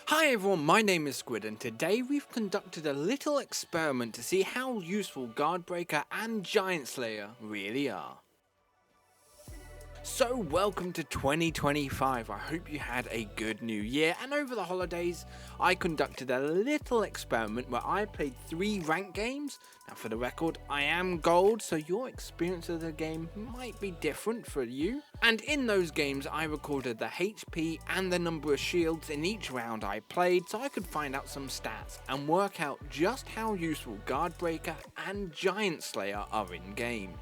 Hi everyone, my name is Squid and today we've conducted a little experiment to see how useful Guardbreaker and Giant Slayer really are. So welcome to 2025, I hope you had a good new year, and over the holidays I conducted a little experiment where I played 3 ranked games. Now for the record, I am gold, so your experience of the game might be different for you. And in those games I recorded the HP and the number of shields in each round I played so I could find out some stats and work out just how useful Guardbreaker and Giant Slayer are in game.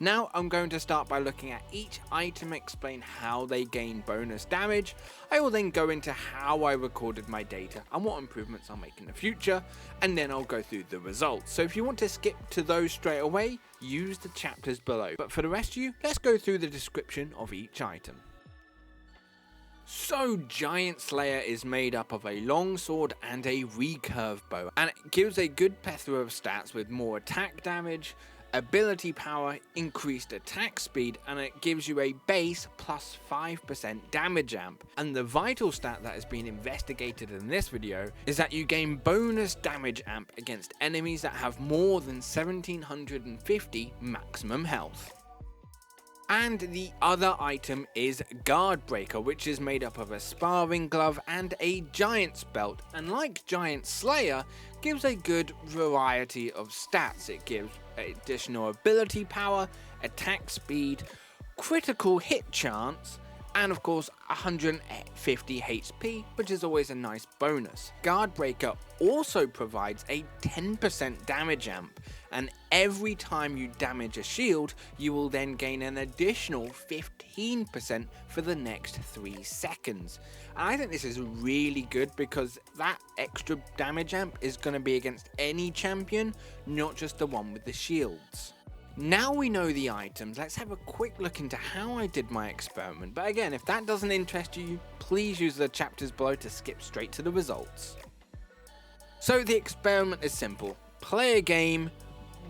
Now I'm going to start by looking at each item, explain how they gain bonus damage. I will then go into how I recorded my data and what improvements I'll make in the future, and then I'll go through the results. So if you want to skip to those straight away, use the chapters below. But for the rest of you, let's go through the description of each item. So Giant Slayer is made up of a long sword and a recurve bow, and it gives a good plethora of stats with more attack damage, ability power, increased attack speed, and it gives you a base plus 5% damage amp. And the vital stat that has been investigated in this video is that you gain bonus damage amp against enemies that have more than 1750 maximum health. And the other item is Guardbreaker, which is made up of a sparring glove and a giant's belt, and like Giant Slayer, gives a good variety of stats. It gives additional ability power, attack speed, critical hit chance, and of course 150 HP, which is always a nice bonus. Guardbreaker also provides a 10% damage amp, and every time you damage a shield, you will then gain an additional 15% for the next 3 seconds. And I think this is really good because that extra damage amp is going to be against any champion, not just the one with the shields. Now we know the items, let's have a quick look into how I did my experiment. But again, if that doesn't interest you, please use the chapters below to skip straight to the results. So the experiment is simple. Play a game,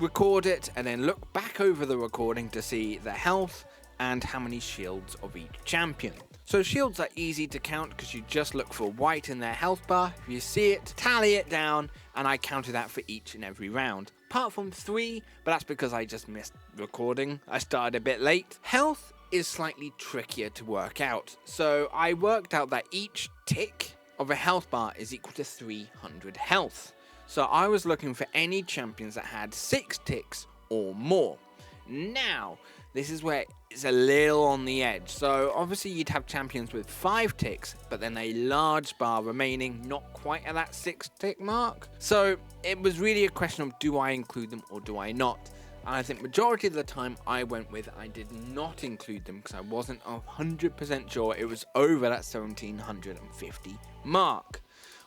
record it, and then look back over the recording to see the health and how many shields of each champion. So shields are easy to count because you just look for white in their health bar. If you see it, tally it down, and I counted that for each and every round. Apart from 3, but that's because I just missed recording. I started a bit late. Health is slightly trickier to work out. So I worked out that each tick of a health bar is equal to 300 health. So I was looking for any champions that had 6 ticks or more. Now, this is where it's a little on the edge. So obviously you'd have champions with 5 ticks, but then a large bar remaining, not quite at that 6 tick mark. So it was really a question of, do I include them or do I not? And I think majority of the time I went with I did not include them because I wasn't 100% sure it was over that 1750 mark.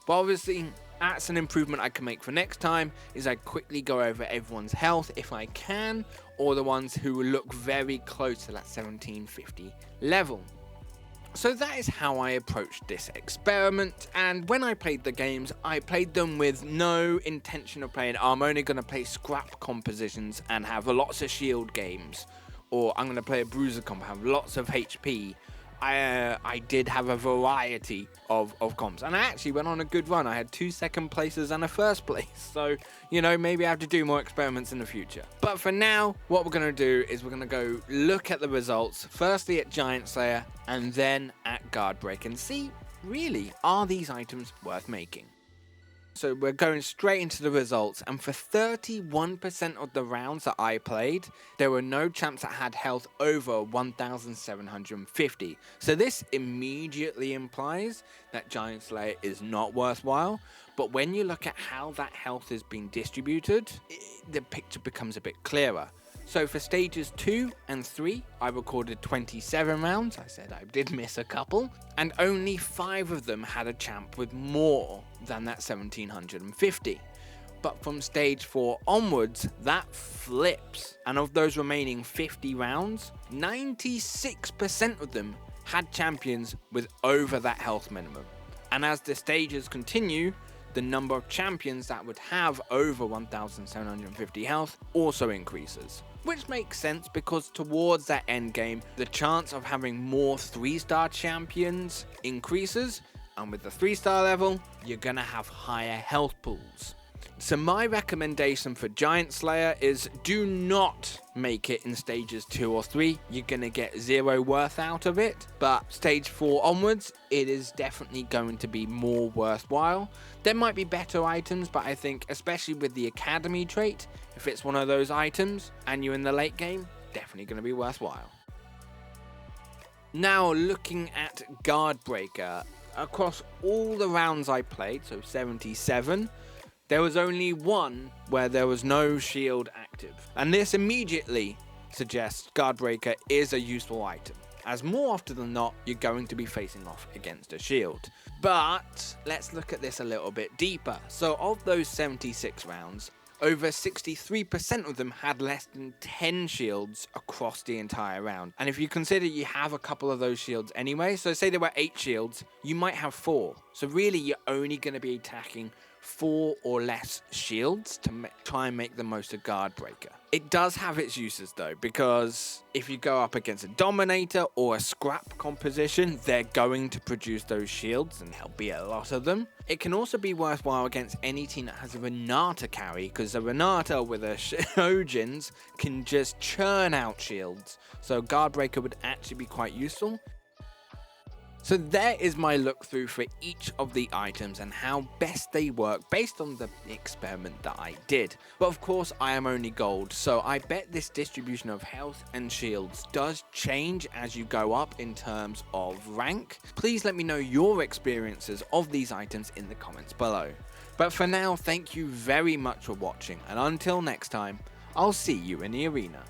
But obviously that's an improvement I can make for next time, is I quickly go over everyone's health if I can, or the ones who look very close to that 1750 level. So that is how I approached this experiment, and when I played the games, I played them with no intention of playing, I'm only going to play scrap compositions and have lots of shield games, or I'm going to play a bruiser comp, have lots of HP. I did have a variety of comps, and I actually went on a good run. I had 2 second places and a first place, so you know, maybe I have to do more experiments in the future. But for now, what we're going to do is we're going to go look at the results, firstly at Giant Slayer and then at Guardbreaker, and see, really, are these items worth making? So we're going straight into the results, and for 31% of the rounds that I played, there were no champs that had health over 1750. So this immediately implies that Giant Slayer is not worthwhile, but when you look at how that health is being distributed, the picture becomes a bit clearer. So for stages 2 and 3, I recorded 27 rounds. I said I did miss a couple, and only 5 of them had a champ with more than that 1750. But from stage 4 onwards, that flips, and of those remaining 50 rounds, 96% of them had champions with over that health minimum. And as the stages continue, the number of champions that would have over 1750 health also increases. Which makes sense because towards that end game, the chance of having more 3-star champions increases, and with the 3-star level, you're gonna have higher health pools. So my recommendation for Giant Slayer is do not make it in stages 2 or 3. You're gonna get 0 worth out of it, but stage 4 onwards, it is definitely going to be more worthwhile. There might be better items, but I think especially with the Academy trait, if it's one of those items and you're in the late game, definitely gonna be worthwhile. Now looking at Guardbreaker, across all the rounds I played, so 77, there was only one where there was no shield active. And this immediately suggests Guardbreaker is a useful item, as more often than not, you're going to be facing off against a shield. But let's look at this a little bit deeper. So of those 76 rounds, over 63% of them had less than 10 shields across the entire round. And if you consider you have a couple of those shields anyway, so say there were 8 shields, you might have 4. So really you're only going to be attacking 4 or less shields to try and make the most of Guardbreaker. It does have its uses though, because if you go up against a Dominator or a scrap composition, they're going to produce those shields, and there'll be a lot of them. It can also be worthwhile against any team that has a Renata carry, because a Renata with a Shojins can just churn out shields, so Guardbreaker would actually be quite useful. So there is my look through for each of the items and how best they work based on the experiment that I did. But of course I am only gold, so I bet this distribution of health and shields does change as you go up in terms of rank. Please let me know your experiences of these items in the comments below. But for now, thank you very much for watching, and until next time, I'll see you in the arena.